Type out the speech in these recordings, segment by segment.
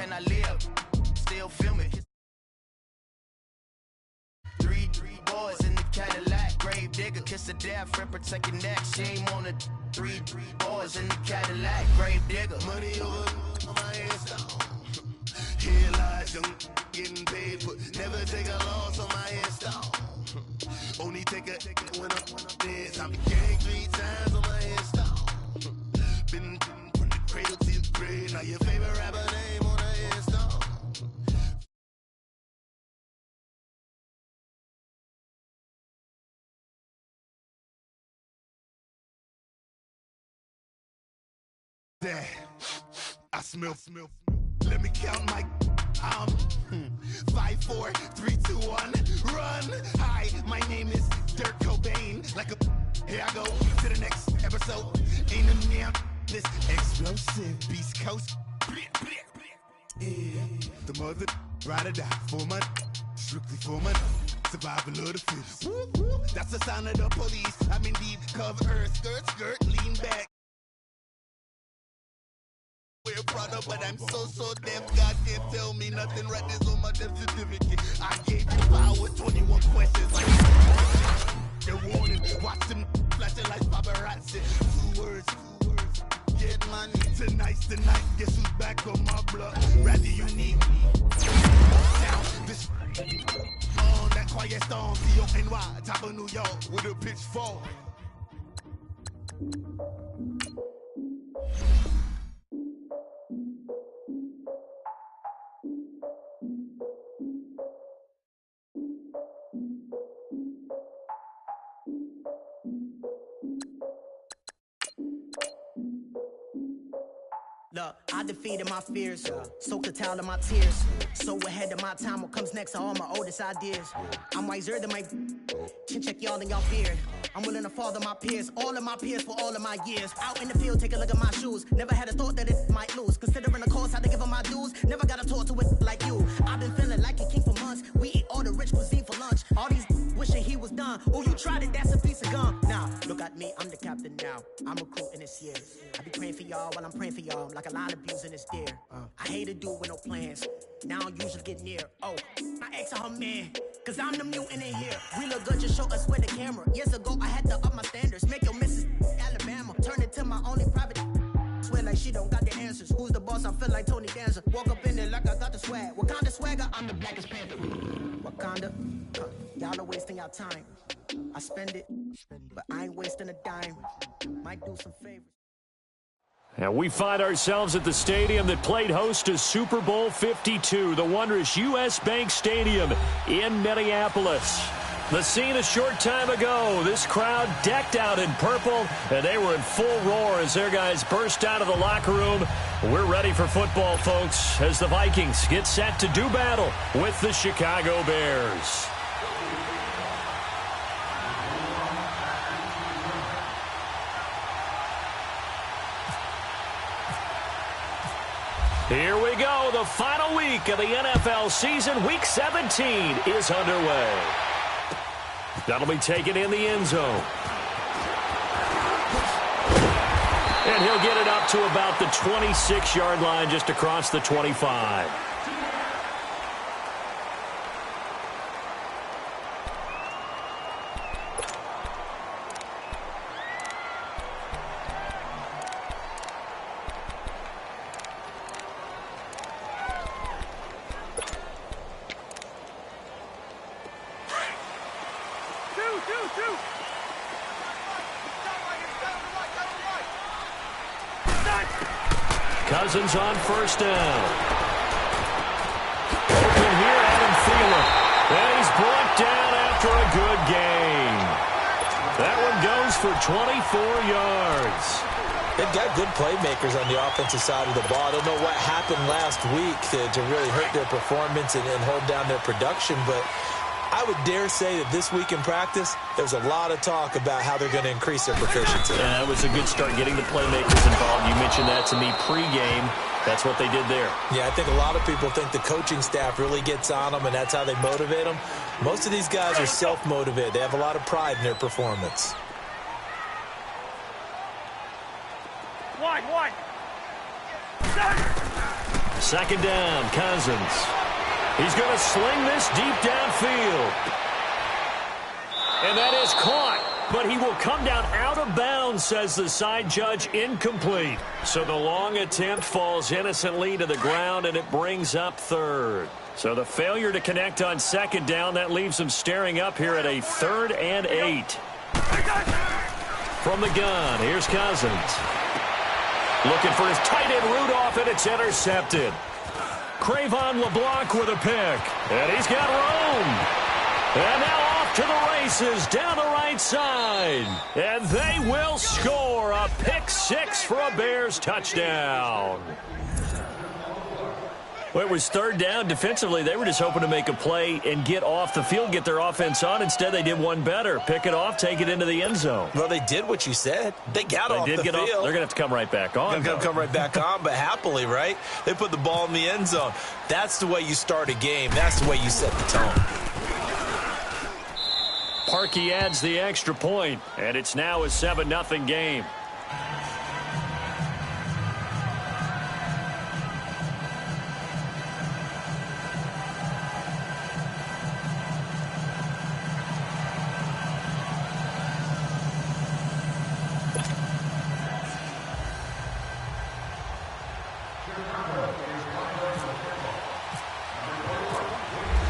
can I live? Still film it. Three boys in the Cadillac, grave digger, kiss the death friend, protect your neck. She ain't on the three boys in the Cadillac, grave digger. Money over my hairstyle. Here lies young, getting paid, but never take a loss on my hairstyle. Only take a when I'm dead. Time to gang 3 times on my hairstyle. Been from the cradle to the grave. Now your favorite rapper name on a hairstyle. There, I smell. Let me count my 5, 4, 3, 2, 1, run. Hi, my name is Dirk Cobain. Like a here I go to the next episode. Ain't a damn this explosive Beast Coast. Yeah. The mother ride or die for my strictly for my survival of the fittest. That's the sound of the police. I'm indeed cover skirt, lean back. We're Prada, but I'm so deaf. God can't tell me nothing. Right there's on my death certificate. I gave you power, 21 questions. Like they're warning. Watch them flashing like paparazzi. 2 words. Get money. Tonight's the night. Guess who's back on my block? Rather you need me. Now this on that quiet storm. C-O-N-Y, top of New York with a pitchfork. Look, I defeated my fears, soaked a towel in my tears. So ahead of my time, what comes next are all my oldest ideas. I'm wiser than my chin check y'all in y'all beard. I'm willing to father my peers, all of my peers for all of my years. Out in the field, take a look at my shoes. Never had a thought that it might lose. Considering the cost, how to give them my dues. Never got a talk to it like you. I've been feeling like a king for months. We eat all the rich cuisine for lunch. All these wishing he was done. Oh, you tried it, that's a piece of gum. Now, look at me, I'm the captain now. I'm recruiting this year. I be praying for y'all while I'm praying for y'all. Like a lot of abusing this deer. I hate a dude with no plans. Now I usually get near. Oh, I ex her man. Cause I'm the mutant in here. We look good, just show us with the camera. Years ago, I had to up my standards. Make your Mrs. Alabama. Turn it to my only private. Swear like she don't got the answers. Who's the boss? I feel like Tony Danza. Walk up in there like I got the swag. Wakanda swagger, I'm the blackest panther. Wakanda, y'all are wasting your time. I spend it, but I ain't wasting a dime. Might do some favors. And we find ourselves at the stadium that played host to Super Bowl 52, the wondrous U.S. Bank Stadium in Minneapolis. The scene a short time ago, this crowd decked out in purple, and they were in full roar as their guys burst out of the locker room. We're ready for football, folks, as the Vikings get set to do battle with the Chicago Bears. Here we go. The final week of the NFL season. Week 17 is underway. That'll be taken in the end zone. And he'll get it up to about the 26-yard line, just across the 25. Cousins on first down. Open here, Adam Thielen. And he's brought down after a good gain. That one goes for 24 yards. They've got good playmakers on the offensive side of the ball. I don't know what happened last week to really hurt their performance and hold down their production, but I would dare say that this week in practice, there's a lot of talk about how they're going to increase their proficiency. Yeah, that was a good start, getting the playmakers involved. You mentioned that to me pregame. That's what they did there. Yeah, I think a lot of people think the coaching staff really gets on them, and that's how they motivate them. Most of these guys are self-motivated. They have a lot of pride in their performance. Second down, Cousins. He's going to sling this deep downfield. And that is caught. But he will come down out of bounds, says the side judge, incomplete. So the long attempt falls innocently to the ground, and it brings up third. So the failure to connect on second down, that leaves him staring up here at a 3rd and 8. From the gun, here's Cousins. Looking for his tight end Rudolph, and it's intercepted. Cravon LeBlanc with a pick. And he's got room. And now off to the races down the right side. And they will score a pick 6 for a Bears touchdown. Well, it was 3rd down. Defensively, they were just hoping to make a play and get off the field, get their offense on. Instead, they did one better. Pick it off, take it into the end zone. Well, they did what you said. They got off the field. They're going to have to come right back on. They're going to come right back on, but happily, right? They put the ball in the end zone. That's the way you start a game. That's the way you set the tone. Parkey adds the extra point, and it's now a 7-0 game.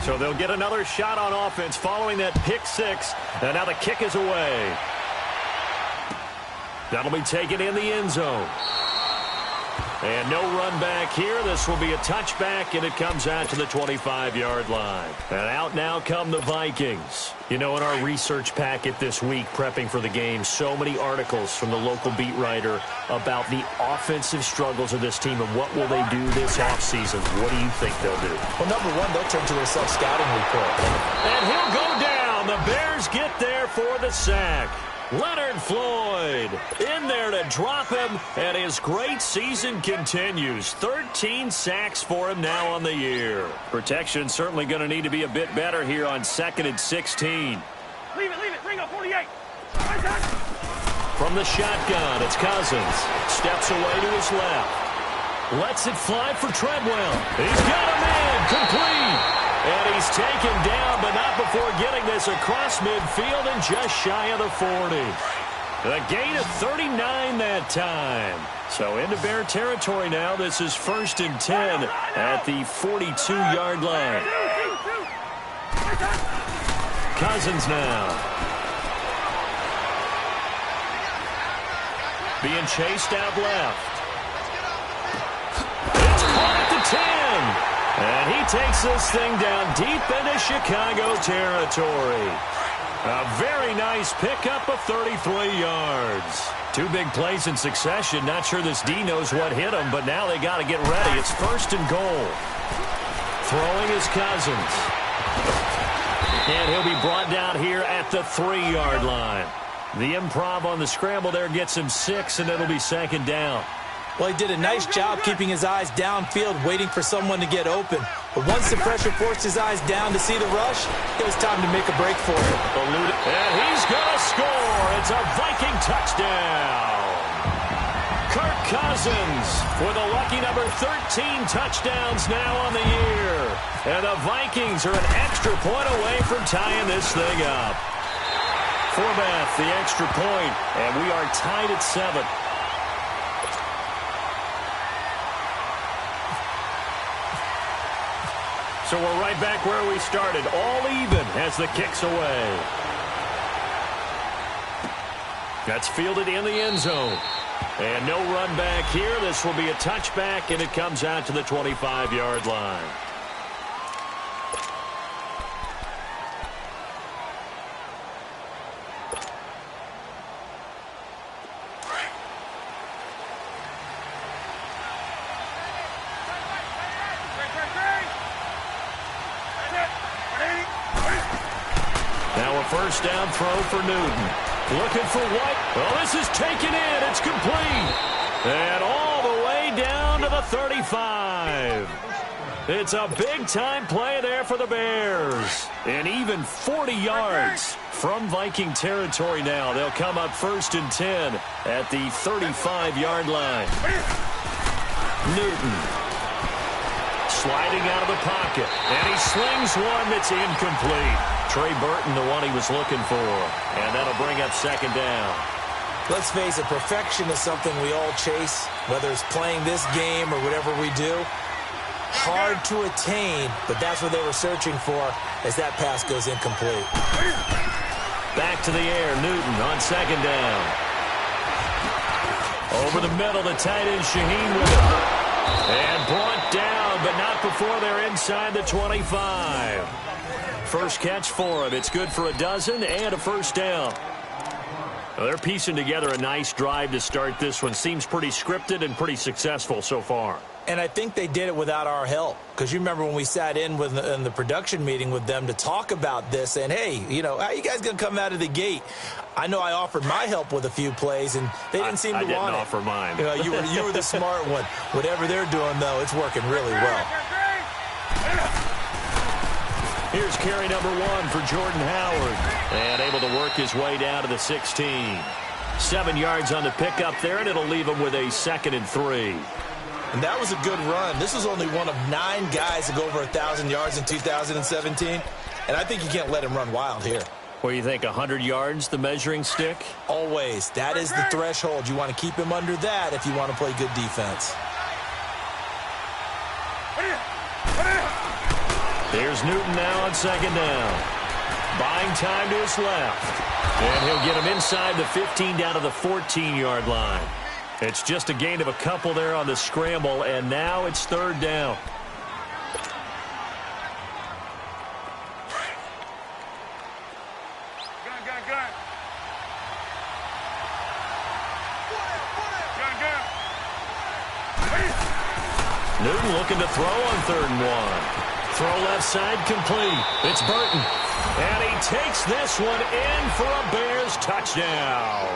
So they'll get another shot on offense following that pick 6. And now the kick is away. That'll be taken in the end zone. And no run back here. This will be a touchback, and it comes out to the 25-yard line. And out now come the Vikings. You know, in our research packet this week, prepping for the game, so many articles from the local beat writer about the offensive struggles of this team and what will they do this offseason. What do you think they'll do? Well, number one, they'll turn to their self-scouting report. And he'll go down. The Bears get there for the sack. Leonard Floyd in there to drop him, and his great season continues. 13 sacks for him now on the year. Protection certainly going to need to be a bit better here on 2nd and 16. Leave it, Ringo, 48. From the shotgun, it's Cousins. Steps away to his left. Lets it fly for Treadwell. He's got a man, complete. And he's taken down, but not before getting this across midfield and just shy of the 40. A gain of 39 that time. So into Bear territory now. This is 1st and 10 at the 42-yard line. Cousins now. Being chased out left. It's caught at the 10. And he takes this thing down deep into Chicago territory. A very nice pickup of 33 yards. 2 big plays in succession. Not sure this D knows what hit him, but now they got to get ready. It's 1st and goal. Throwing is Cousins. And he'll be brought down here at the 3-yard line. The improv on the scramble there gets him 6, and it'll be 2nd down. Well, he did a nice job keeping his eyes downfield, waiting for someone to get open. But once the pressure forced his eyes down to see the rush, it was time to make a break for him. And he's going to score. It's a Viking touchdown. Kirk Cousins with a lucky number 13 touchdowns now on the year. And the Vikings are an extra point away from tying this thing up. Forbath, the extra point, and we are tied at 7. So we're right back where we started, all even as the kick's away. That's fielded in the end zone. And no run back here. This will be a touchback, and it comes out to the 25-yard line. First down throw for Newton. Looking for White. Well, this is taken in. It's complete. And all the way down to the 35. It's a big-time play there for the Bears. And even 40 yards from Viking territory now. They'll come up 1st and 10 at the 35-yard line. Newton. sliding out of the pocket. And he slings one that's incomplete. Trey Burton, the one he was looking for. And that'll bring up second down. Let's face it, perfection is something we all chase, whether it's playing this game or whatever we do. Hard to attain, but that's what they were searching for as that pass goes incomplete. Back to the air, Newton on second down. Over the middle, the tight end, Shaheen with it. And brought down, but not before they're inside the 25. First catch for him. It's good for a dozen and a first down. Well, they're piecing together a nice drive to start this one. Seems pretty scripted and pretty successful so far. And I think they did it without our help. Because you remember when we sat in the production meeting with them to talk about this, and hey, you know, how are you guys going to come out of the gate? I know I offered my help with a few plays, and they didn't seem to want it. I didn't offer mine. You know, you were the smart one. Whatever they're doing, though, it's working really well. Here's carry number 1 for Jordan Howard. And able to work his way down to the 16. 7 yards on the pickup there, and it'll leave him with a 2nd and 3. And that was a good run. This was only one of 9 guys to go over 1,000 yards in 2017. And I think you can't let him run wild here. What do you think, 100 yards, the measuring stick? Always. That is the threshold. You want to keep him under that if you want to play good defense. There's Newton now on second down. Buying time to his left. And he'll get him inside the 15 down to the 14-yard line. It's just a gain of a couple there on the scramble, and now it's third down. Newton looking to throw on 3rd and 1. Throw left side complete. It's Burton. And he takes this one in for a Bears touchdown.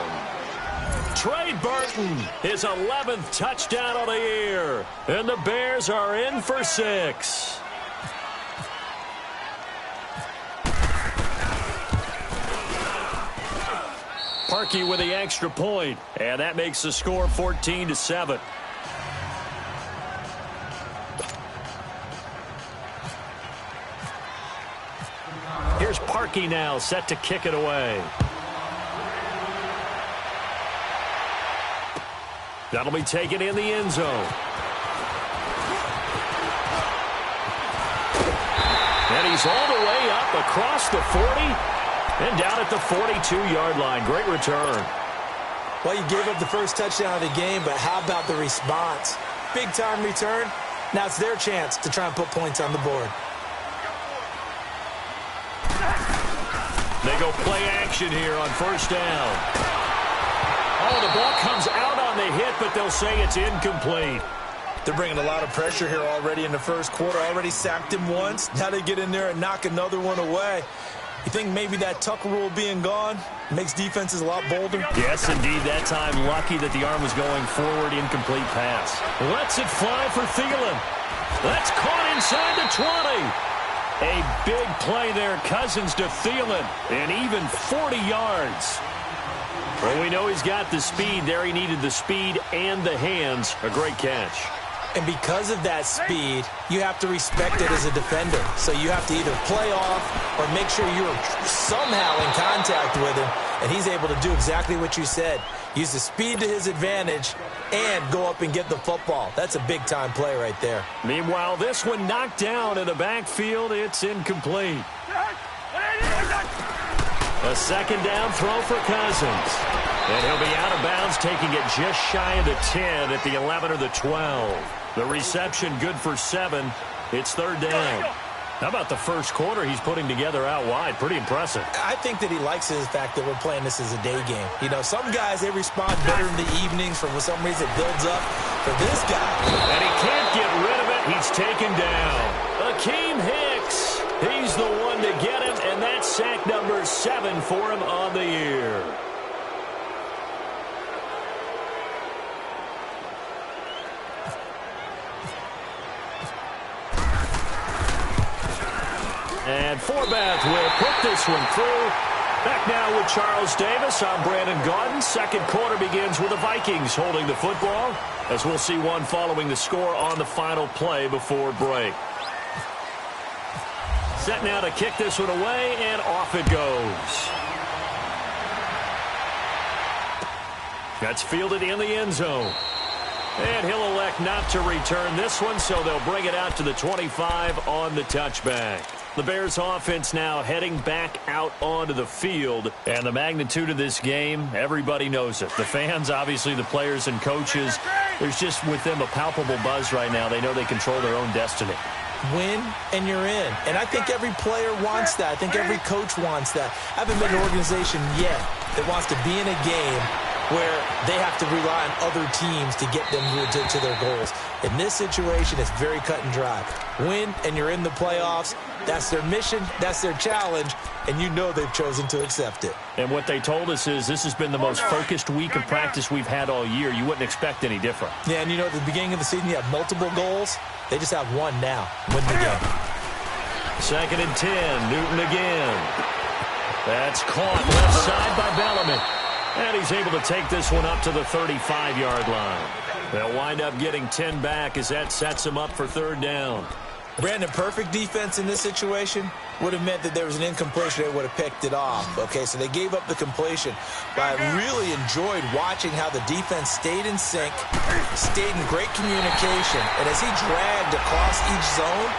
Trey Burton, his 11th touchdown of the year. And the Bears are in for 6. Parkey with the extra point. And that makes the score 14-7. Here's Parkey now, set to kick it away. That'll be taken in the end zone. And he's all the way up across the 40 and down at the 42-yard line. Great return. Well, you gave up the first touchdown of the game, but how about the response? Big-time return. Now it's their chance to try and put points on the board. They go play action here on first down. Oh, the ball comes out on the hit, but they'll say it's incomplete. They're bringing a lot of pressure here already in the first quarter. Already sacked him once. Now they get in there and knock another one away. You think maybe that Tucker rule being gone makes defenses a lot bolder? Yes, indeed. That time, lucky that the arm was going forward. Incomplete pass. Lets it fly for Thielen. That's caught inside the 20. A big play there. Cousins to Thielen. And even 40 yards. Well, we know he's got the speed there. He needed the speed and the hands. A great catch. And because of that speed, you have to respect it as a defender. So you have to either play off or make sure you're somehow in contact with him. And he's able to do exactly what you said. Use the speed to his advantage and go up and get the football. That's a big-time play right there. Meanwhile, this one knocked down in the backfield. It's incomplete. A second down throw for Cousins. And he'll be out of bounds, taking it just shy of the 10 at the 11 or the 12. The reception good for 7. It's third down. How about the first quarter he's putting together out wide? Pretty impressive. I think that he likes the fact that we're playing this as a day game. You know, some guys, they respond better in the evenings. For some reason, it builds up. For this guy. And he can't get rid of it. He's taken down. Akeem Hicks. He's the one to get him, and that's sack number 7 for him on the year. And Forbath will put this one through. Back now with Charles Davis. I'm Brandon Gaudin. Second quarter begins with the Vikings holding the football, as we'll see one following the score on the final play before break. Set now to kick this one away, and off it goes. That's fielded in the end zone. And he'll elect not to return this one, so they'll bring it out to the 25 on the touchback. The Bears offense now heading back out onto the field. And the magnitude of this game, everybody knows it. The fans, obviously the players and coaches, there's just with them a palpable buzz right now. They know they control their own destiny. Win and you're in. And I think every player wants that. I think every coach wants that. I haven't been an organization yet that wants to be in a game where they have to rely on other teams to get them to their goals. In this situation, it's very cut and dry. Win, and you're in the playoffs. That's their mission. That's their challenge. And you know they've chosen to accept it. And what they told us is this has been the most focused week of practice we've had all year. You wouldn't expect any different. Yeah, and you know, at the beginning of the season, you have multiple goals. They just have one now. Win the game. 2nd and 10. Newton again. That's caught left side by Bellamy. And he's able to take this one up to the 35-yard line. They'll wind up getting 10 back as that sets them up for 3rd down. Brandon, perfect defense in this situation would have meant that there was an incompletion. They would have picked it off. Okay, so they gave up the completion. But I really enjoyed watching how the defense stayed in sync, stayed in great communication. And as he dragged across each zone,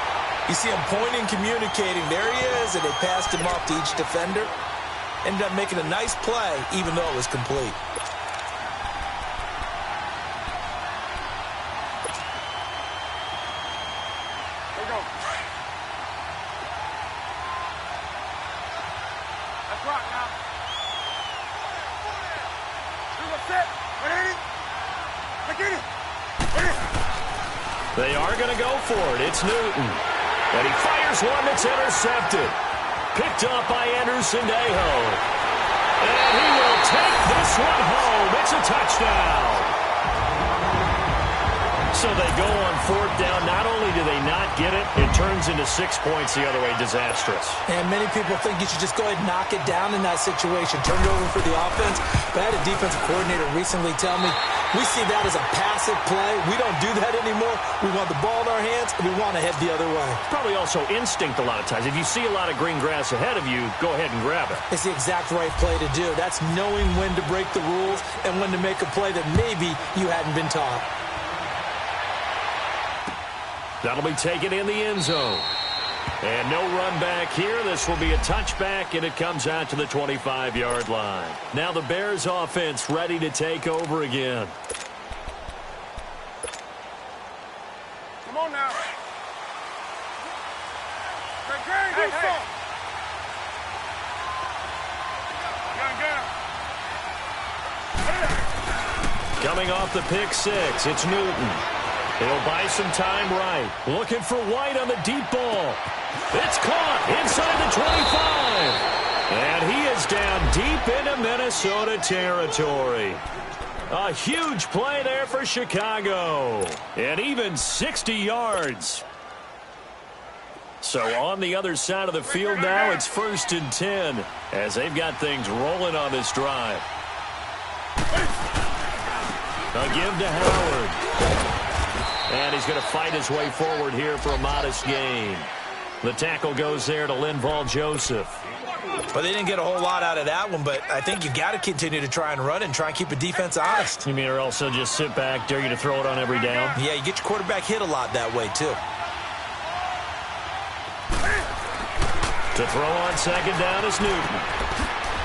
you see him pointing, communicating. There he is, and they passed him off to each defender. Ended up making a nice play, even though it was complete. There you go. That's right now. Here's a set. Ready? Get it. They are going to go for it. It's Newton. And he fires one that's intercepted. Picked up by Anderson-Dejo. And he will take this one home. It's a touchdown. So they go on 4th down. Not only do they not get it, it turns into 6 points the other way. Disastrous. And many people think you should just go ahead and knock it down in that situation. Turn it over for the offense. But I had a defensive coordinator recently tell me, we see that as a passive play. We don't do that anymore. We want the ball in our hands, and we want to head the other way. Probably also instinct a lot of times. If you see a lot of green grass ahead of you, go ahead and grab it. It's the exact right play to do. That's knowing when to break the rules and when to make a play that maybe you hadn't been taught. That'll be taken in the end zone. And no run back here. This will be a touchback, and it comes out to the 25-yard line. Now the Bears offense ready to take over again. Come on now. Hey. Coming off the pick six, it's Newton. He'll buy some time right. Looking for White on the deep ball. It's caught inside the 25. And he is down deep into Minnesota territory. A huge play there for Chicago. And even 60 yards. So on the other side of the field now, it's 1st and 10 as they've got things rolling on this drive. A give to Howard. And he's going to fight his way forward here for a modest gain. The tackle goes there to Linval Joseph. But they didn't get a whole lot out of that one, but I think you got to continue to try and run and try and keep a defense honest. You mean or else they'll just sit back, dare you to throw it on every down? Yeah, you get your quarterback hit a lot that way, too. To throw on 2nd down is Newton.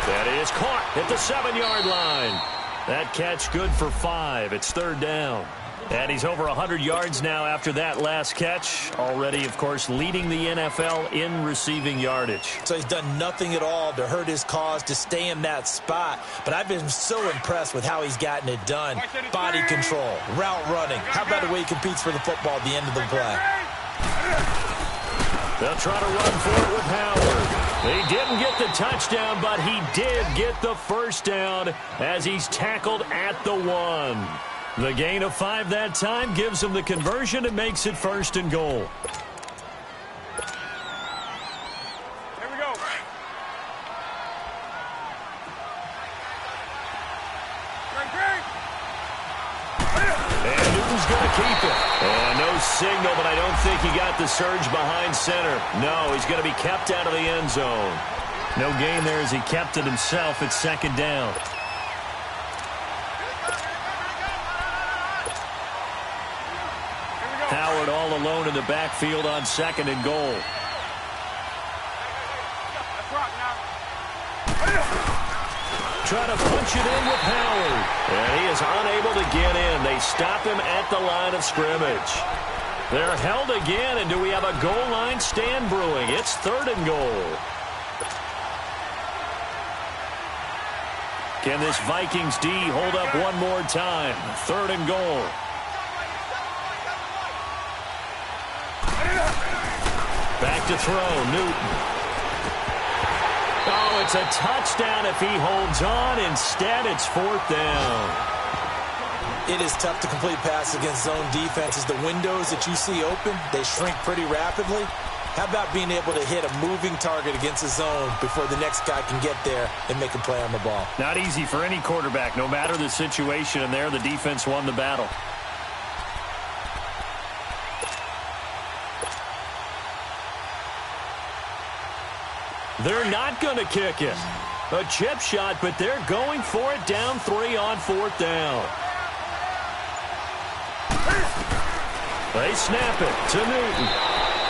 That is caught at the 7-yard line. That catch good for 5. It's 3rd down. And he's over 100 yards now after that last catch. Already, of course, leading the NFL in receiving yardage. So he's done nothing at all to hurt his cause, to stay in that spot. But I've been so impressed with how he's gotten it done. Body control, route running. How about the way he competes for the football at the end of the play? They'll try to run for it with Howard. He didn't get the touchdown, but he did get the 1st down as he's tackled at the 1. The gain of 5 that time gives him the conversion and makes it 1st and goal. Here we go. signal, but I don't think he got the surge behind center. No, he's going to be kept out of the end zone. No gain there as he kept it himself at second down. Howard all alone in the backfield on second and goal. Trying to punch it in with Howard. And he is unable to get in. They stop him at the line of scrimmage. They're held again, and do we have a goal line stand brewing? It's third and goal. Can this Vikings D hold up one more time? Third and goal. Back to throw, Newton. Oh, it's a touchdown if he holds on. Instead, it's fourth down. It is tough to complete passes against zone defenses. The windows that you see open, they shrink pretty rapidly. How about being able to hit a moving target against a zone before the next guy can get there and make a play on the ball? Not easy for any quarterback, no matter the situation, and there the defense won the battle. They're not going to kick it. A chip shot, but they're going for it down 3 on fourth down. They snap it to Newton.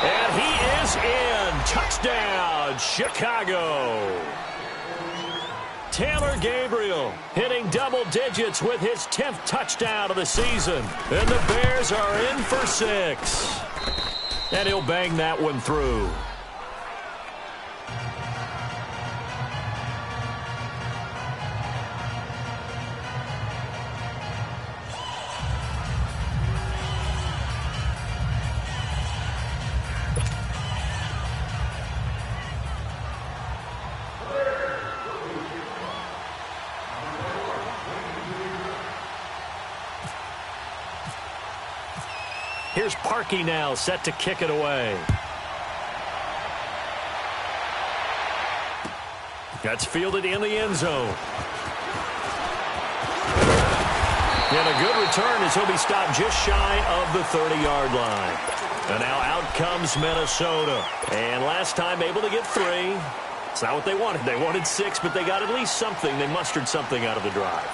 And he is in. Touchdown, Chicago. Taylor Gabriel hitting double digits with his 10th touchdown of the season. And the Bears are in for 6. And he'll bang that one through. Here's Parkey now, set to kick it away. That's fielded in the end zone. And a good return as he'll be stopped just shy of the 30-yard line. And now out comes Minnesota. And last time able to get 3. It's not what they wanted. They wanted 6, but they got at least something. They mustered something out of the drive.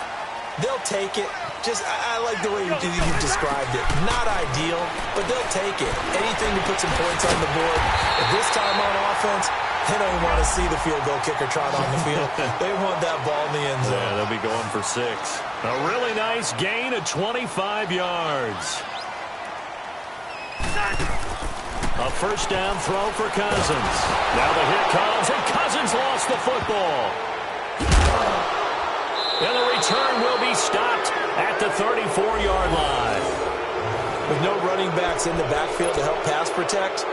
They'll take it. I like the way you described it. Not ideal, but they'll take it. Anything to put some points on the board. At this time on offense, they don't even want to see the field goal kicker trot on the field. They want that ball in the end zone. Yeah, they'll be going for 6. A really nice gain of 25 yards. A first down throw for Cousins. Now the hit comes, and Cousins lost the football. And the return will be stopped at the 34-yard line. With no running backs in the backfield to help pass protect,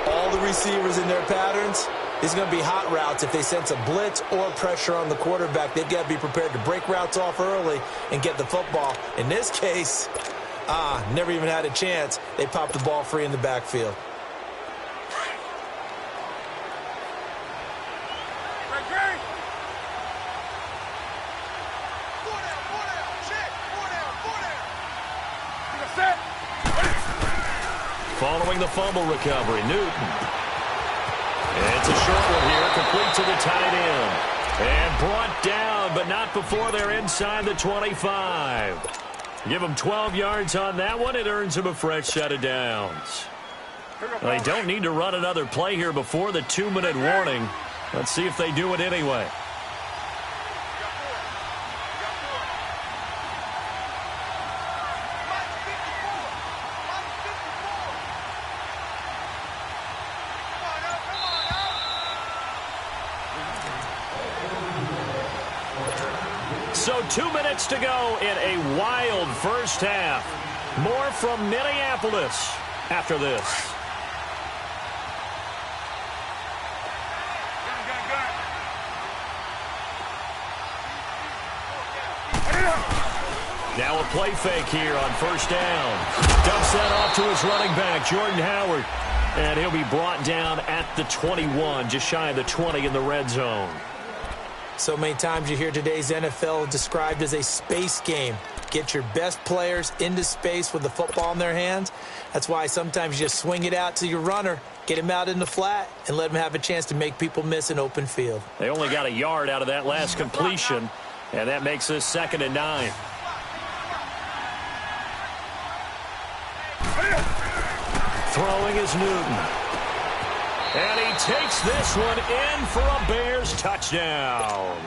all the receivers in their patterns, these are going to be hot routes. If they sense a blitz or pressure on the quarterback, they've got to be prepared to break routes off early and get the football. In this case, never even had a chance. They popped the ball free in the backfield. Following the fumble recovery, Newton. And it's a short one here, complete to the tight end. And brought down, but not before they're inside the 25. Give them 12 yards on that one. It earns them a fresh set of downs. They don't need to run another play here before the 2-minute warning. Let's see if they do it anyway. So 2 minutes to go in a wild first half. More from Minneapolis after this. Now a play fake here on first down. Dumps that off to his running back, Jordan Howard. And he'll be brought down at the 21, just shy of the 20 in the red zone. So many times you hear today's NFL described as a space game. Get your best players into space with the football in their hands. That's why sometimes you just swing it out to your runner, get him out in the flat, and let him have a chance to make people miss an open field. They only got a yard out of that last completion, and that makes this 2nd and 9. Throwing is Newton. And he takes this one in for a Bears touchdown.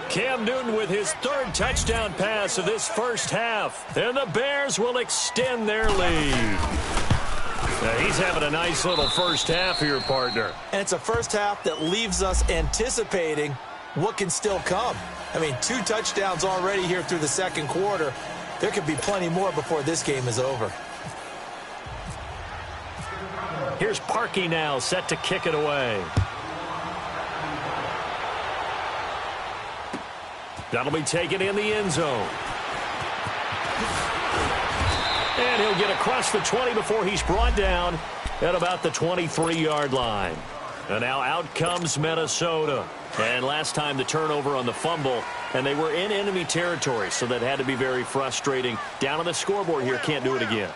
Cam Newton with his 3rd touchdown pass of this first half. And the Bears will extend their lead. Now, he's having a nice little first half here, partner. And it's a first half that leaves us anticipating what can still come. I mean, 2 touchdowns already here through the 2nd quarter. There could be plenty more before this game is over. Here's Parkey now, set to kick it away. That'll be taken in the end zone. And he'll get across the 20 before he's brought down at about the 23-yard line. And now out comes Minnesota. And last time the turnover on the fumble, and they were in enemy territory, so that had to be very frustrating. Down on the scoreboard here, can't do it again.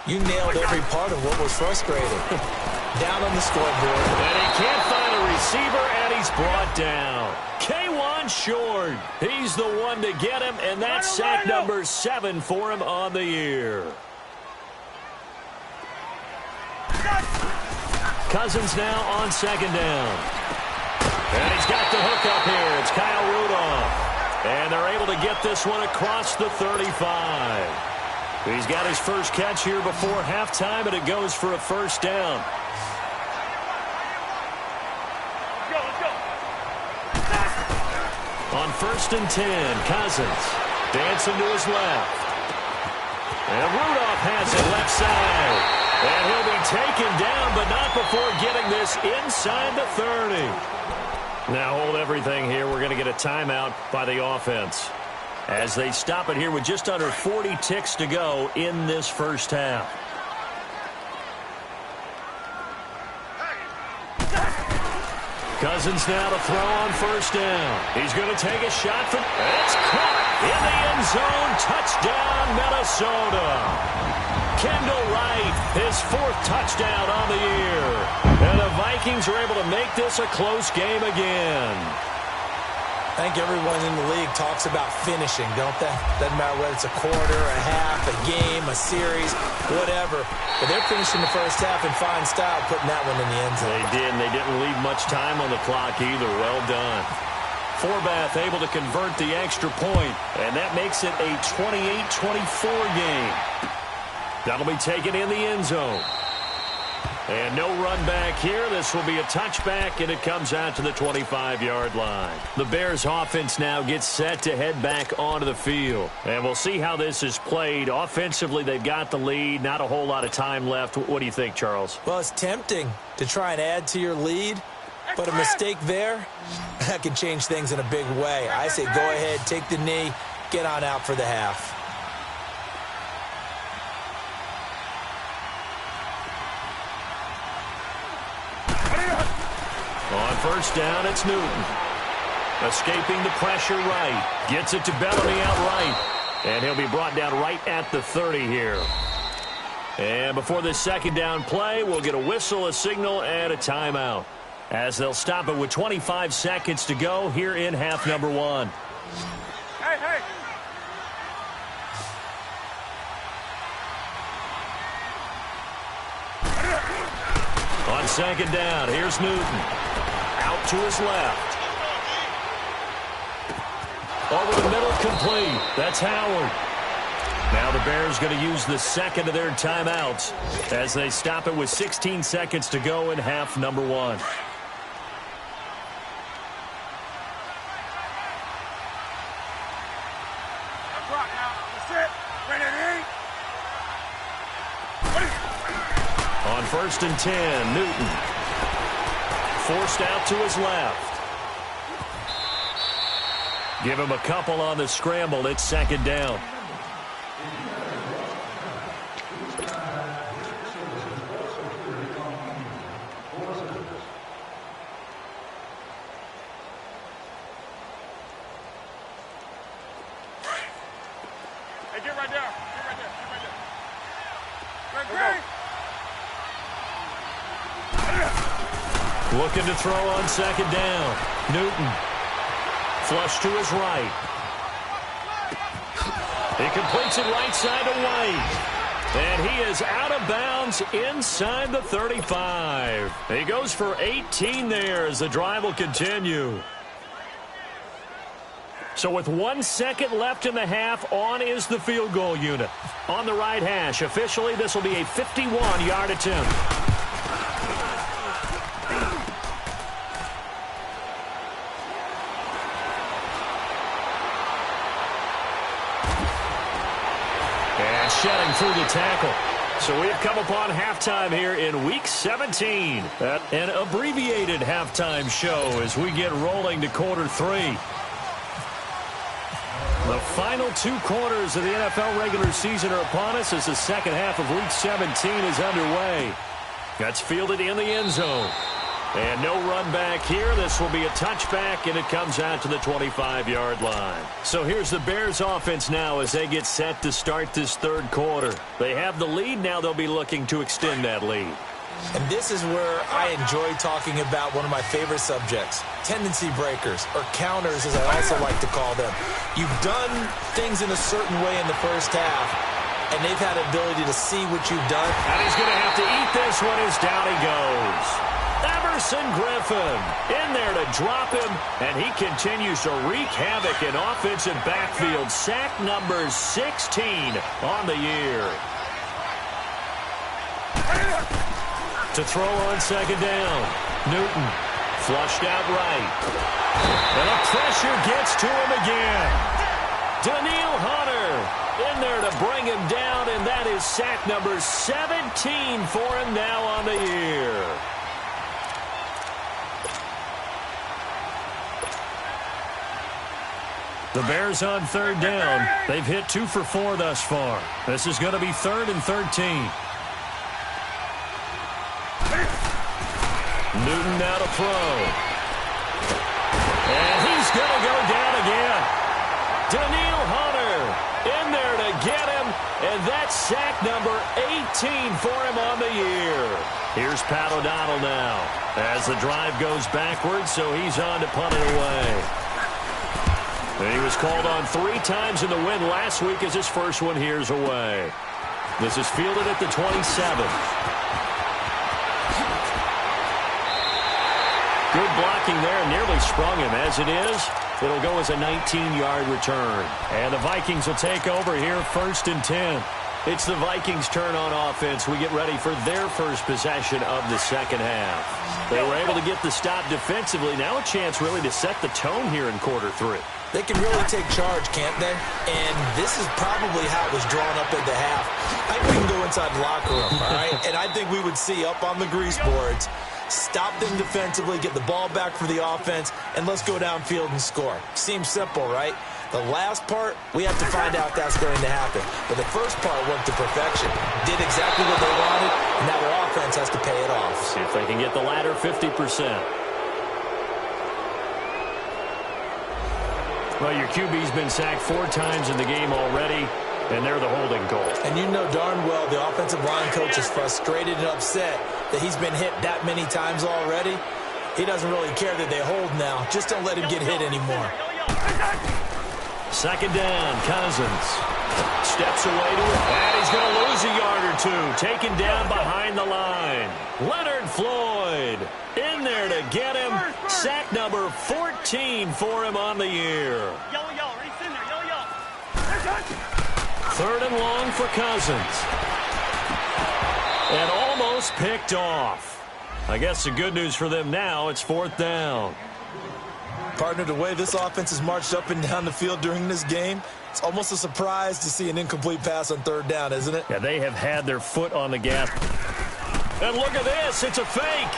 You nailed every part of what was frustrating. Down on the scoreboard. And he can't find a receiver, and he's brought down. K1 short. He's the one to get him, and that's sack number 7 for him on the year. Cousins now on 2nd down. And he's got the hook up here. It's Kyle Rudolph. And they're able to get this one across the 35. He's got his first catch here before halftime, and it goes for a first down. Let's go. On 1st and 10, Cousins dancing to his left. And Rudolph has it left side. And he'll be taken down, but not before getting this inside the 30. Now hold everything here. We're going to get a timeout by the offense, as they stop it here with just under 40 ticks to go in this first half. Cousins now to throw on 1st down. He's going to take a shot from... It's caught in the end zone. Touchdown, Minnesota. Kendall Wright, his 4th touchdown on the year. And the Vikings are able to make this a close game again. I think everyone in the league talks about finishing, don't they? Doesn't matter whether it's a quarter, a half, a game, a series, whatever. But they're finishing the first half in fine style, putting that one in the end zone. They did, and they didn't leave much time on the clock either. Well done. Forbath able to convert the extra point, and that makes it a 28-24 game. That'll be taken in the end zone. And no run back here. This will be a touchback, and it comes out to the 25-yard line. The Bears offense now gets set to head back onto the field. And we'll see how this is played. Offensively, they've got the lead. Not a whole lot of time left. What do you think, Charles? Well, it's tempting to try and add to your lead, but a mistake there, that can change things in a big way. I say go ahead, take the knee, get on out for the half. On 1st down, it's Newton. Escaping the pressure right. Gets it to Bellamy out right. And he'll be brought down right at the 30 here. And before this 2nd down play, we'll get a whistle, a signal, and a timeout, as they'll stop it with 25 seconds to go here in half number 1. Hey. On 2nd down, here's Newton. Out to his left. Over the middle, complete. That's Howard. Now the Bears going to use the 2nd of their timeouts as they stop it with 16 seconds to go in half number 1. Let's rock now. That's it. Ready. On 1st and 10, Newton. Forced out to his left. Give him a couple on the scramble. It's 2nd down. Looking to throw on second down. Newton. Flush to his right. He completes it right side to White. And he is out of bounds inside the 35. He goes for 18 there as the drive will continue. So with 1 second left in the half, on is the field goal unit. On the right hash, officially this will be a 51-yard attempt. And shedding through the tackle. So we've come upon halftime here in Week 17. An abbreviated halftime show as we get rolling to quarter 3. The final 2 quarters of the NFL regular season are upon us as the second half of Week 17 is underway. That's fielded in the end zone. And no run back here. This will be a touchback, and it comes out to the 25-yard line. So here's the Bears offense now as they get set to start this third quarter. They have the lead. Now they'll be looking to extend that lead. And this is where I enjoy talking about one of my favorite subjects, tendency breakers, or counters as I also like to call them. You've done things in a certain way in the first half, and they've had the ability to see what you've done. And he's going to have to eat this one as down he goes. Emerson Griffin in there to drop him, and he continues to wreak havoc in offensive backfield. Sack number 16 on the year. To throw on second down. Newton flushed out right. And the pressure gets to him again. Daniil Hunter in there to bring him down, and that is sack number 17 for him now on the year. The Bears on third down. They've hit 2 for 4 thus far. This is going to be 3rd and 13. Newton now to throw. And he's going to go down again. Daniil Hunter in there to get him. And that's sack number 18 for him on the year. Here's Pat O'Donnell now as the drive goes backwards, so he's on to punt it away. And he was called on 3 times in the win last week as his first one here's away. This is fielded at the 27. Good blocking there, nearly sprung him. As it is, it'll go as a 19-yard return. And the Vikings will take over here, 1st and 10. It's the Vikings' turn on offense. We get ready for their first possession of the second half. They were able to get the stop defensively. Now a chance really to set the tone here in quarter 3. They can really take charge, can't they? And this is probably how it was drawn up at the half. I think we can go inside the locker room, all right? And I think we would see up on the grease boards, stop them defensively, get the ball back for the offense, and let's go downfield and score. Seems simple, right? The last part, we have to find out that's going to happen. But the first part went to perfection. Did exactly what they wanted, and now their offense has to pay it off. See if they can get the latter 50%. Well, your QB's been sacked 4 times in the game already, and they're the holding goal. And you know darn well the offensive line coach is frustrated and upset that he's been hit that many times already. He doesn't really care that they hold now. Just don't let him get hit anymore. Second down, Cousins. Steps away to it, and he's going to lose a yard or 2. Taken down behind the line. Leonard Floyd in there to get him. Sack number 14 for him on the year. Third and long for Cousins. And almost picked off. I guess the good news for them now, it's 4th down. Partner, the way this offense has marched up and down the field during this game, it's almost a surprise to see an incomplete pass on 3rd down, isn't it? Yeah, they have had their foot on the gas. And look at this, it's a fake.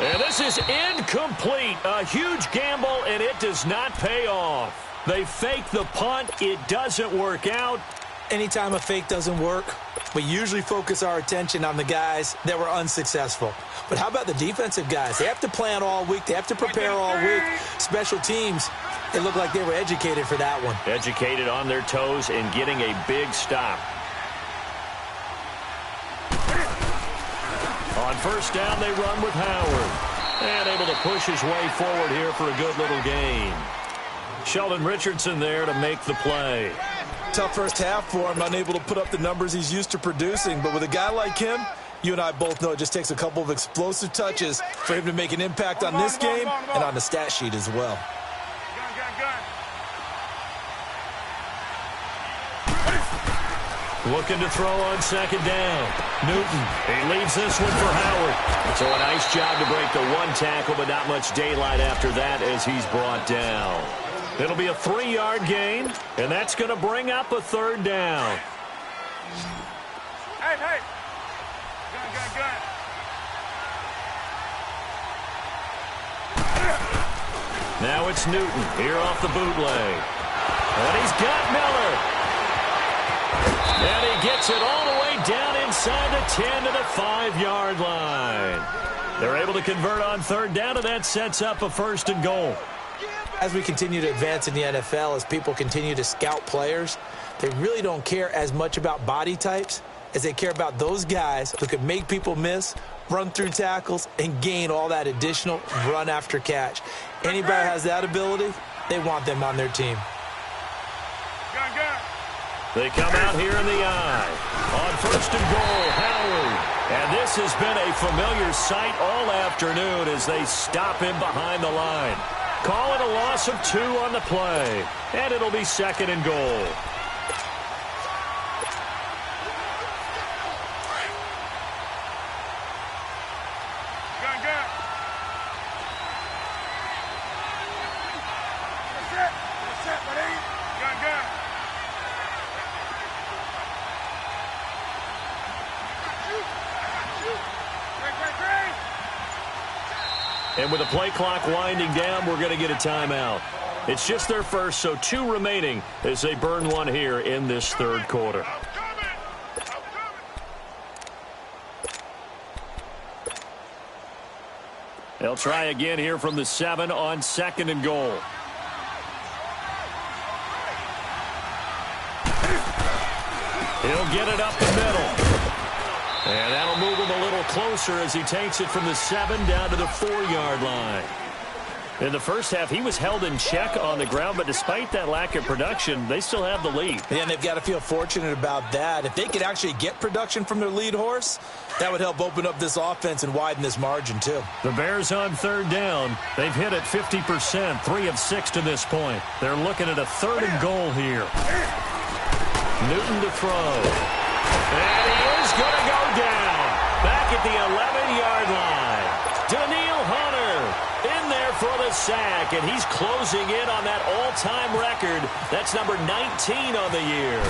And this is incomplete. A huge gamble, and it does not pay off. They fake the punt. It doesn't work out. Anytime a fake doesn't work, we usually focus our attention on the guys that were unsuccessful. But how about the defensive guys? They have to plan all week. They have to prepare all week. Special teams, it looked like they were educated for that one. Educated on their toes and getting a big stop. On first down, they run with Howard. And able to push his way forward here for a good little gain. Sheldon Richardson there to make the play. Tough first half for him, unable to put up the numbers he's used to producing. But with a guy like him, you and I both know it just takes a couple of explosive touches for him to make an impact on this game and on the stat sheet as well. Looking to throw on second down. Newton, he leaves this one for Howard. So a nice job to break the one tackle, but not much daylight after that as he's brought down. It'll be a 3-yard gain, and that's going to bring up a third down. Hey. Gun. Now it's Newton here off the bootleg. And he's got Miller. And he gets it all the way down inside the 10 to the 5-yard line. They're able to convert on third down, and that sets up a 1st and goal. As we continue to advance in the NFL, as people continue to scout players, they really don't care as much about body types as they care about those guys who can make people miss, run through tackles, and gain all that additional run after catch. Anybody who has that ability, they want them on their team. Gun. They come out here in the eye. On 1st and goal, Howard. And this has been a familiar sight all afternoon as they stop him behind the line. Call it a loss of 2 on the play. And it'll be 2nd and goal. Gun. That's it, buddy. Gun. And with the play clock winding down, we're going to get a timeout. It's just their first, so 2 remaining as they burn one here in this 3rd quarter. They'll try again here from the 7 on 2nd and goal. He'll get it up the middle. And that'll move him a little closer as he takes it from the 7 down to the 4-yard line. In the first half, he was held in check on the ground, but despite that lack of production, they still have the lead. Yeah, and they've got to feel fortunate about that. If they could actually get production from their lead horse, that would help open up this offense and widen this margin, too. The Bears on 3rd down. They've hit it 50%, 3 of 6 to this point. They're looking at a 3rd and goal here. Newton to throw. And he is going to go down. Back at the 11-yard line. Daniil Hunter in there for the sack, and he's closing in on that all-time record. That's number 19 on the year.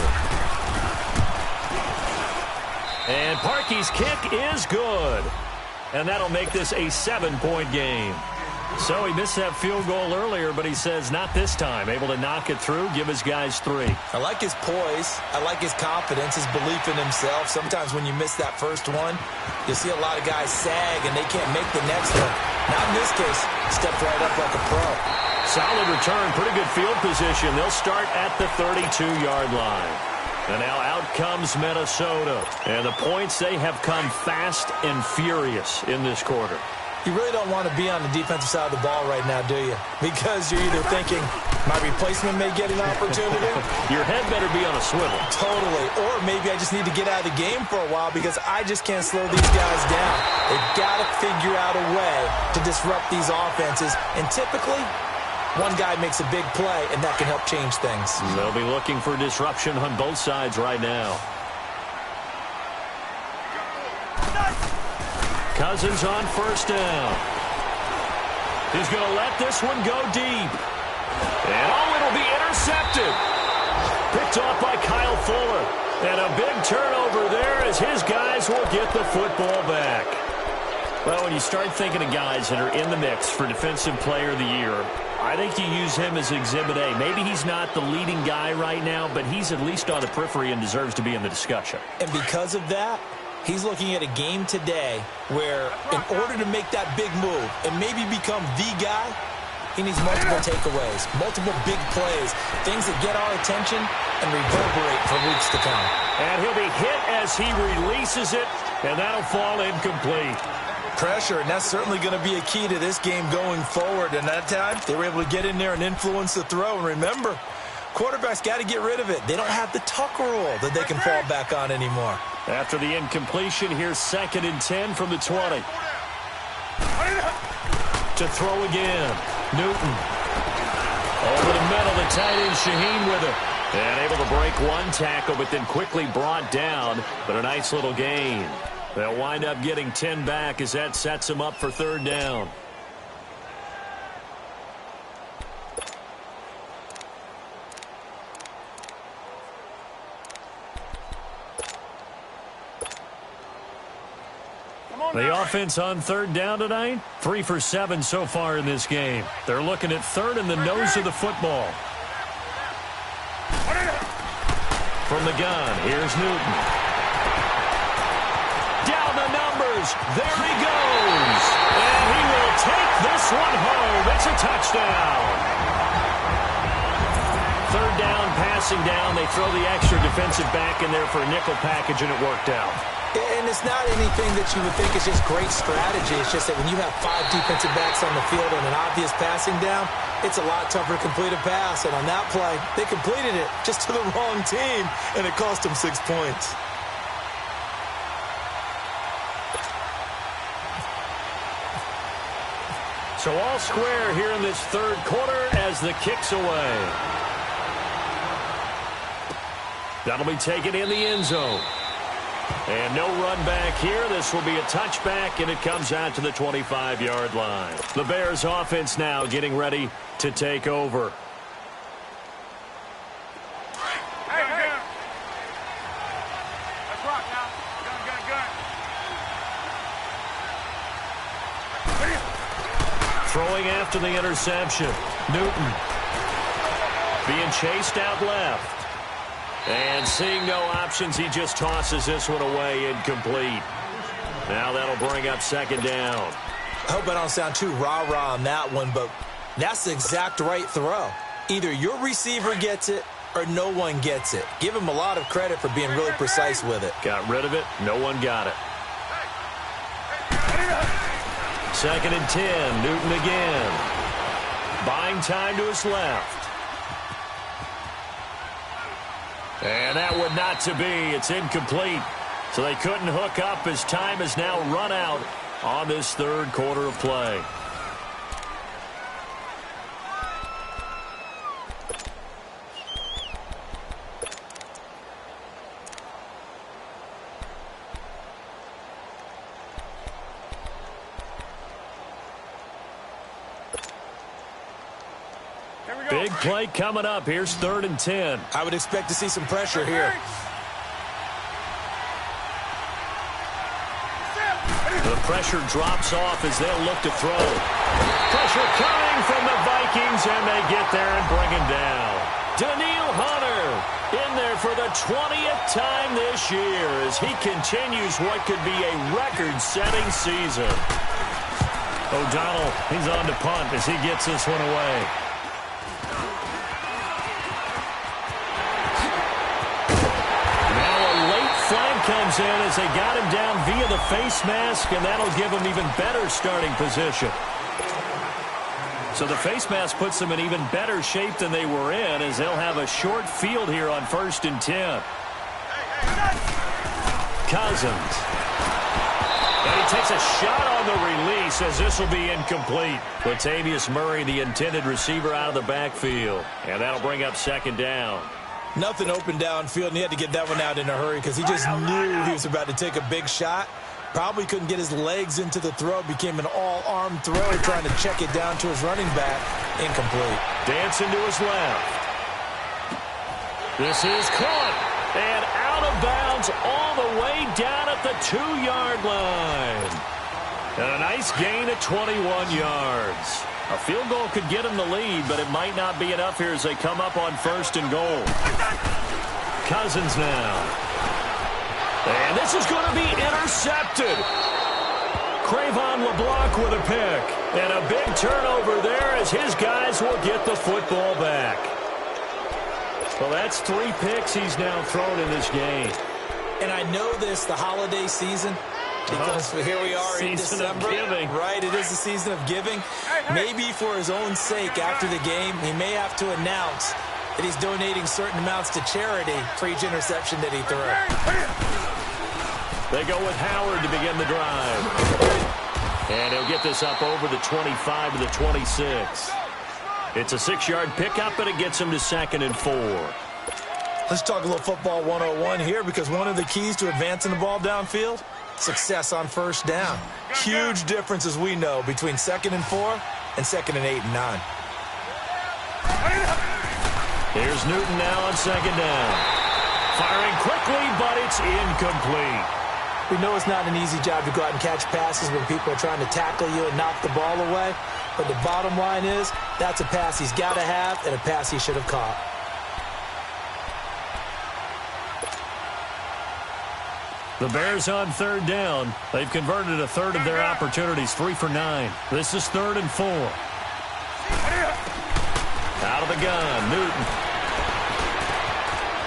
And Parkey's kick is good. And that'll make this a 7-point game. So he missed that field goal earlier, but he says not this time. Able to knock it through, give his guys 3. I like his poise. I like his confidence, his belief in himself. Sometimes when you miss that first one, you'll see a lot of guys sag and they can't make the next one. Not in this case. Stepped right up like a pro. Solid return, pretty good field position. They'll start at the 32-yard line. And now out comes Minnesota. And the points, they have come fast and furious in this quarter. You really don't want to be on the defensive side of the ball right now, do you? Because you're either thinking, my replacement may get an opportunity. Your head better be on a swivel. Totally. Or maybe I just need to get out of the game for a while because I just can't slow these guys down. They've got to figure out a way to disrupt these offenses. And typically, one guy makes a big play, and that can help change things. They'll be looking for disruption on both sides right now. Cousins on 1st down. He's going to let this one go deep. And it'll be intercepted. Picked off by Kyle Fuller. And a big turnover there as his guys will get the football back. Well, when you start thinking of guys that are in the mix for Defensive Player of the Year, I think you use him as Exhibit A. Maybe he's not the leading guy right now, but he's at least on the periphery and deserves to be in the discussion. And because of that, he's looking at a game today where in order to make that big move and maybe become the guy, he needs multiple takeaways, multiple big plays, things that get our attention and reverberate for weeks to come. And he'll be hit as he releases it, and that'll fall incomplete. Pressure, and that's certainly going to be a key to this game going forward. And that time, they were able to get in there and influence the throw. And remember, quarterbacks got to get rid of it. They don't have the tuck rule that they can fall back on anymore. After the incompletion, here's 2nd and 10 from the 20. To throw again, Newton. Over the middle, the tight end Shaheen with it. And able to break one tackle, but then quickly brought down. But a nice little gain. They'll wind up getting 10 back as that sets them up for 3rd down. The offense on 3rd down tonight, 3 for 7 so far in this game. They're looking at 3rd in the nose of the football. From the gun, here's Newton. Down the numbers, there he goes. And he will take this one home. It's a touchdown. 3rd down, passing down. They throw the extra defensive back in there for a nickel package, and it worked out. And it's not anything that you would think is just great strategy. It's just that when you have 5 defensive backs on the field and an obvious passing down, it's a lot tougher to complete a pass. And on that play, they completed it just to the wrong team, and it cost them 6 points. So all square here in this 3rd quarter as the kick's away. That'll be taken in the end zone. And no run back here. This will be a touchback, and it comes out to the 25-yard line. The Bears offense now getting ready to take over. Hey. Let's rock now. Gun. Throwing after the interception. Newton being chased out left. And seeing no options, he just tosses this one away, incomplete. Now that'll bring up 2nd down. I hope I don't sound too rah-rah on that one, but that's the exact right throw. Either your receiver gets it or no one gets it. Give him a lot of credit for being really precise with it. Got rid of it. No one got it. 2nd and 10. Newton again. Buying time to his left. And that would not to be. It's incomplete. So they couldn't hook up as time has now run out on this 3rd quarter of play. Big play coming up. Here's 3rd and 10. I would expect to see some pressure here. The pressure drops off as they'll look to throw. Pressure coming from the Vikings, and they get there and bring him down. Daniil Hunter in there for the 20th time this year as he continues what could be a record-setting season. O'Donnell, he's on to punt as he gets this one away. Comes in as they got him down via the face mask, and that'll give him even better starting position. So the face mask puts them in even better shape than they were in as they'll have a short field here on 1st and 10. Cousins. And he takes a shot on the release as this will be incomplete. Latavius Murray, the intended receiver, out of the backfield. And that'll bring up 2nd down. Nothing open downfield, and he had to get that one out in a hurry because he just knew he was about to take a big shot. Probably couldn't get his legs into the throw. Became an all-arm throw, trying to check it down to his running back. Incomplete. Dancing to his left. This is caught. And out of bounds all the way down at the 2-yard line. And a nice gain at 21 yards. A field goal could get him the lead, but it might not be enough here as they come up on 1st and goal. Cousins now. And this is going to be intercepted. Cravon LeBlanc with a pick. And a big turnover there as his guys will get the football back. Well, that's 3 picks he's now thrown in this game. And I know this, the holiday season, because here we are in December. Giving. Right, it is the season of giving. Maybe for his own sake after the game, he may have to announce that he's donating certain amounts to charity for each interception that he threw. They go with Howard to begin the drive. And he'll get this up over the 25 to the 26. It's a 6-yard pickup, and it gets him to 2nd and 4. Let's talk a little football 101 here, because one of the keys to advancing the ball downfield, success on first down. Huge difference, as we know, between 2nd and 4 and 2nd and 8 and 9. Here's Newton now on 2nd down. Firing quickly, but it's incomplete. We know it's not an easy job to go out and catch passes when people are trying to tackle you and knock the ball away. But the bottom line is, that's a pass he's got to have and a pass he should have caught. The Bears on 3rd down. They've converted a third of their opportunities, 3 for 9. This is 3rd and 4. Out of the gun, Newton.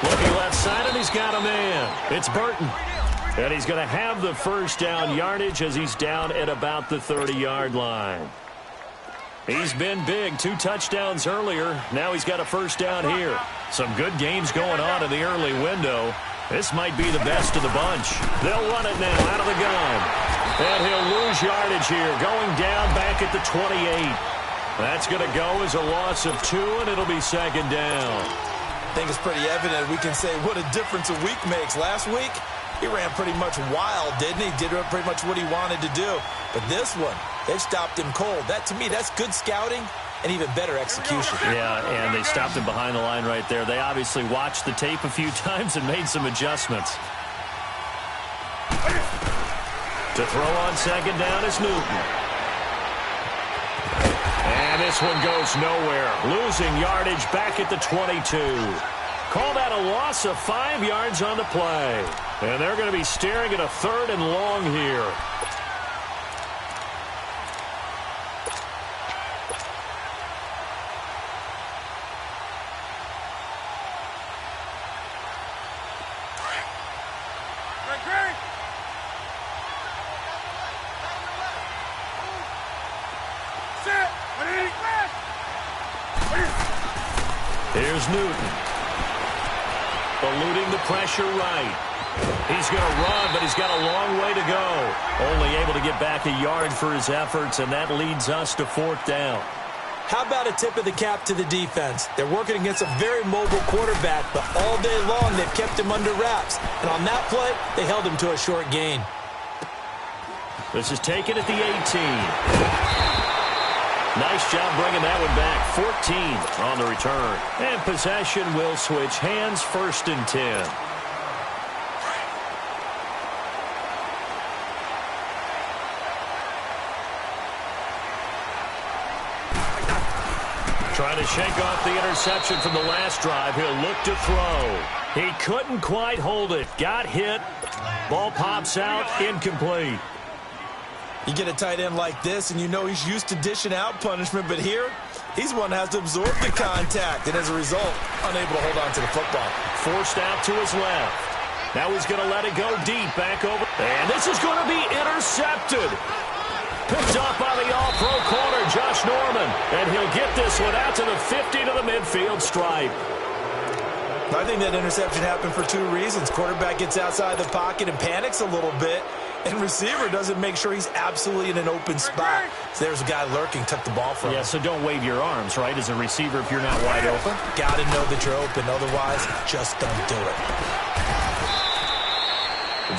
Looking left side, and he's got a man. It's Burton. And he's going to have the first down yardage as he's down at about the 30-yard line. He's been big, 2 touchdowns earlier. Now he's got a first down here. Some good games going on in the early window. This might be the best of the bunch. They'll run it now out of the gun. And he'll lose yardage here, going down back at the 28. That's going to go as a loss of 2, and it'll be 2nd down. I think it's pretty evident. We can say what a difference a week makes. Last week, he ran pretty much wild, didn't he? Did pretty much what he wanted to do. But this one, they stopped him cold. That, to me, that's good scouting and even better execution. Yeah, and they stopped him behind the line right there. They obviously watched the tape a few times and made some adjustments. To throw on 2nd down is Newton. And this one goes nowhere. Losing yardage back at the 22. Call that a loss of 5 yards on the play. And they're going to be staring at a 3rd and long here. Here's Newton. Eluding the pressure right. He's going to run, but he's got a long way to go. Only able to get back a yard for his efforts, and that leads us to 4th down. How about a tip of the cap to the defense? They're working against a very mobile quarterback, but all day long they've kept him under wraps. And on that play, they held him to a short gain. This is taken at the 18. Nice job bringing that one back. 14 on the return. And possession will switch hands, 1st and 10. Trying to shake off the interception from the last drive. He'll look to throw. He couldn't quite hold it. Got hit. Ball pops out. Incomplete. You get a tight end like this, and you know he's used to dishing out punishment, but here, he's one that has to absorb the contact, and as a result, unable to hold on to the football. Forced out to his left. Now he's going to let it go deep, back over. And this is going to be intercepted. Picked off by the all-pro corner, Josh Norman. And he'll get this one out to the 50 to the midfield stripe. I think that interception happened for 2 reasons. Quarterback gets outside the pocket and panics a little bit, and receiver doesn't make sure he's absolutely in an open spot. So there's a guy lurking, took the ball from him. Yeah, so don't wave your arms, right, as a receiver if you're not wide open. Got to know that you're open. Otherwise, just don't do it.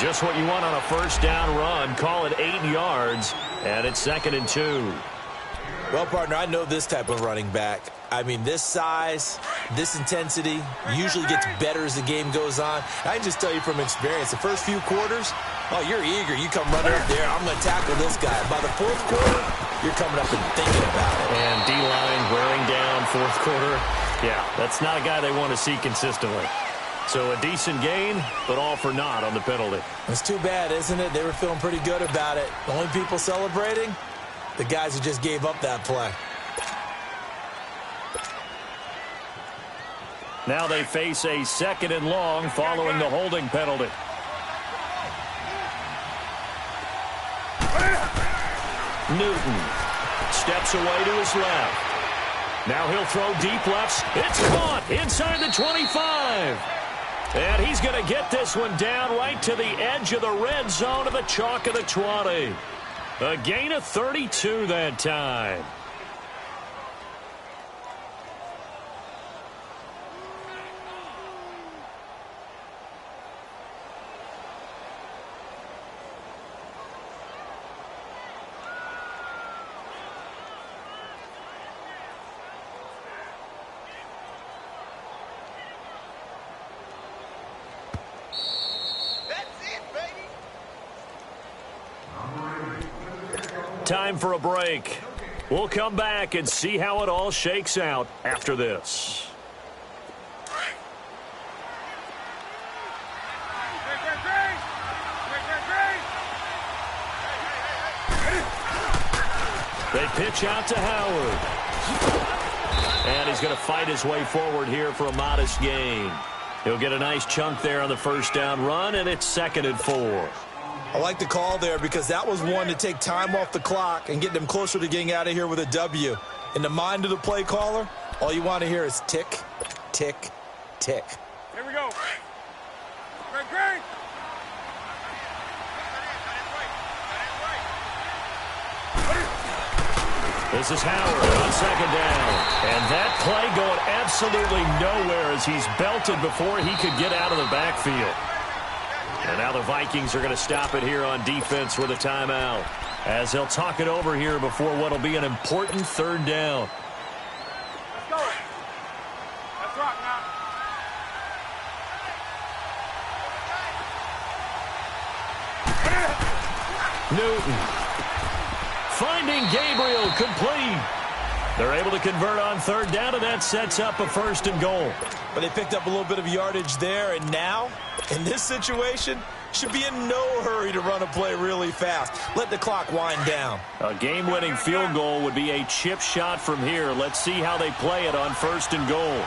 Just what you want on a first down run. Call it 8 yards, and it's 2nd and 2. Well, partner, I know this type of running back. I mean, this size, this intensity usually gets better as the game goes on. I can just tell you from experience, the first few quarters, oh, you're eager. You come running up there, I'm going to tackle this guy. By the 4th quarter, you're coming up and thinking about it. And D-line wearing down 4th quarter. Yeah, that's not a guy they want to see consistently. So a decent gain, but all for naught on the penalty. It's too bad, isn't it? They were feeling pretty good about it. The only people celebrating, the guys who just gave up that play. Now they face a 2nd and long following the holding penalty. Newton steps away to his left. Now he'll throw deep lefts. It's caught inside the 25. And he's going to get this one down right to the edge of the red zone of the chalk of the 20. A gain of 32 that time. Time for a break. We'll come back and see how it all shakes out after this. They pitch out to Howard. And he's going to fight his way forward here for a modest gain. He'll get a nice chunk there on the first down run, and it's 2nd and 4. I like the call there because that was one to take time off the clock and get them closer to getting out of here with a W. In the mind of the play caller, all you want to hear is tick, tick, tick. Here we go. Great. This is Howard on 2nd down. And that play going absolutely nowhere as he's belted before he could get out of the backfield. And now the Vikings are going to stop it here on defense with a timeout, as they'll talk it over here before what will be an important 3rd down. Let's go. Let's rock now. Newton finding Gabriel, complete. They're able to convert on 3rd down, and that sets up a 1st and goal. But they picked up a little bit of yardage there, and now, in this situation, should be in no hurry to run a play really fast. Let the clock wind down. A game-winning field goal would be a chip shot from here. Let's see how they play it on 1st and goal.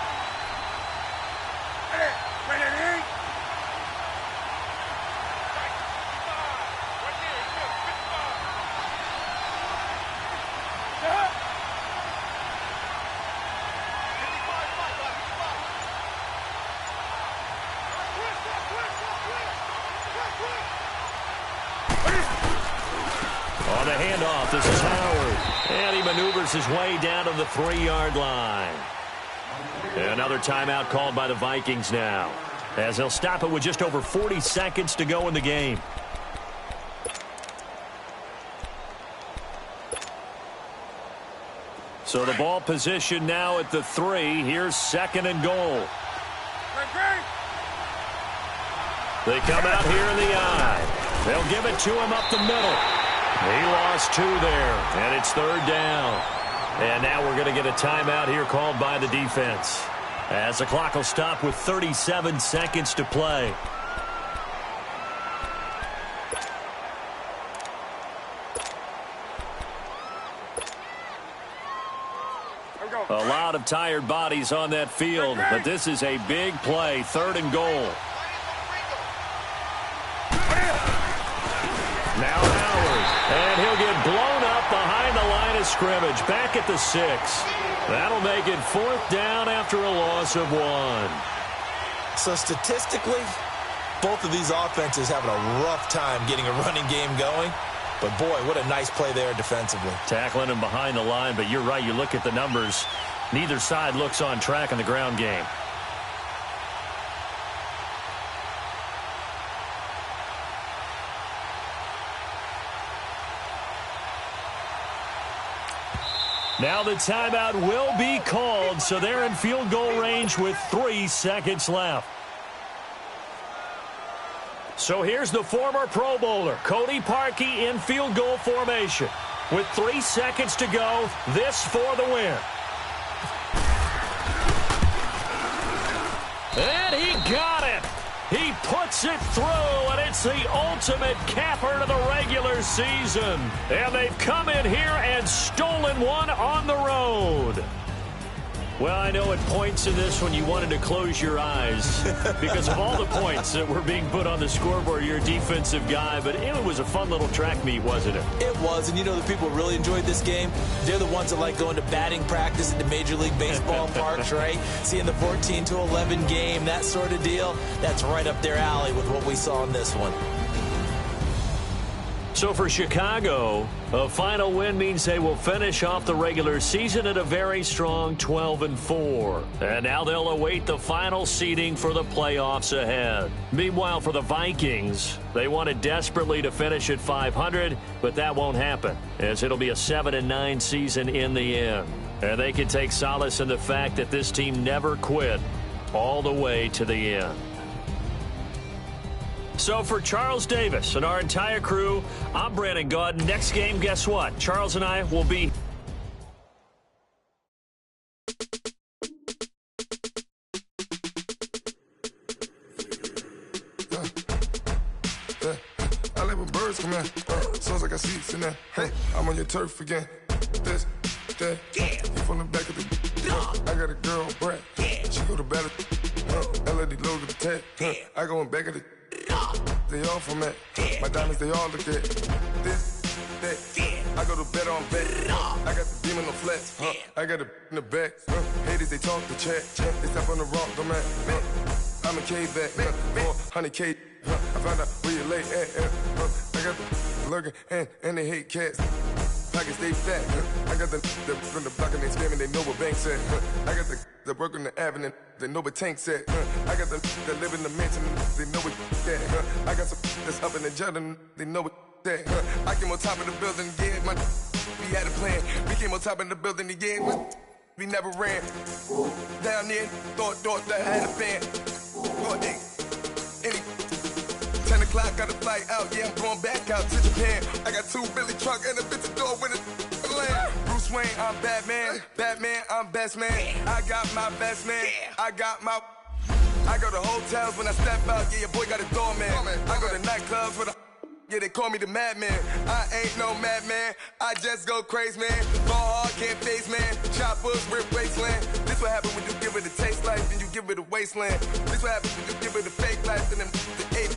On the handoff, this is Howard. And he maneuvers his way down to the 3-yard line. Another timeout called by the Vikings now, as they'll stop it with just over 40 seconds to go in the game. So the ball position now at the 3. Here's 2nd and goal. They come out here in the eye. They'll give it to him up the middle. He lost 2 there, and it's 3rd down. And now we're going to get a timeout here called by the defense, as the clock will stop with 37 seconds to play. A lot of tired bodies on that field, but this is a big play, 3rd and goal. Now Howard, and he'll get blown up behind the line of scrimmage, back at the 6. That'll make it 4th down after a loss of 1. So statistically, both of these offenses having a rough time getting a running game going. But, boy, what a nice play there defensively. Tackling him behind the line, but you're right. You look at the numbers. Neither side looks on track in the ground game. Now the timeout will be called, so they're in field goal range with 3 seconds left. So here's the former Pro Bowler, Cody Parkey, in field goal formation. With 3 seconds to go, this for the win. And he got it. He puts it through, and it's the ultimate capper to the regular season. And they've come in here and stolen one on the road. Well, I know at points in this one you wanted to close your eyes because of all the points that were being put on the scoreboard. You're a defensive guy, but it was a fun little track meet, wasn't it? It was, and you know the people who really enjoyed this game? They're the ones that like going to batting practice at the Major League Baseball parks, right? Seeing the 14-11 game, that sort of deal, that's right up their alley with what we saw in this one. So for Chicago, a final win means they will finish off the regular season at a very strong 12-4. And now they'll await the final seeding for the playoffs ahead. Meanwhile, for the Vikings, they wanted desperately to finish at 500, but that won't happen, as it'll be a 7-9 season in the end. And they can take solace in the fact that this team never quit all the way to the end. So for Charles Davis and our entire crew, I'm Brandon Gaud. Next game, guess what? Charles and I will be... I like when birds come in. Sounds like I see seats in there. Hey, I'm on your turf again. This, that, you from the back of the... I got a girl, Brett. She go to battle. LED logo the tag. I go in back of the... They all from it. My diamonds, they all look at this, that. I go to bed on bed. I got the demon on flex. I got it in the back. Haters, they talk the chat. They step on the rock, the man. I'm a K-back. 400K. I found out where you lay at. I got the lurking and they hate cats. Pockets, they fat. I got the from the block and they scamming, they know what banks at. I got the work on the avenue, they know what tanks at. I got the live in the mansion, they know what that. I got some that's up in the jutting, they know what that. I came on top of the building, yeah, we had a plan. We came on top of the building again, we never ran. Down there, thought that I had a fan. Any 10 o'clock, got a flight out, yeah, I'm going back out to Japan. I got 2 Billy truck and a bitch door with a land. Bruce Wayne, I'm Batman. Batman, I'm best man. I got my best man. I got my... I go to hotels when I step out, yeah, your boy got a doorman. I go to nightclubs with a... Yeah, they call me the madman. I ain't no madman. I just go crazy, man. Ball hard, can't face, man. Choppers, rip wasteland. This what happen when you give it a taste life and you give it a wasteland. This what happens when you give it a fake life and then the 8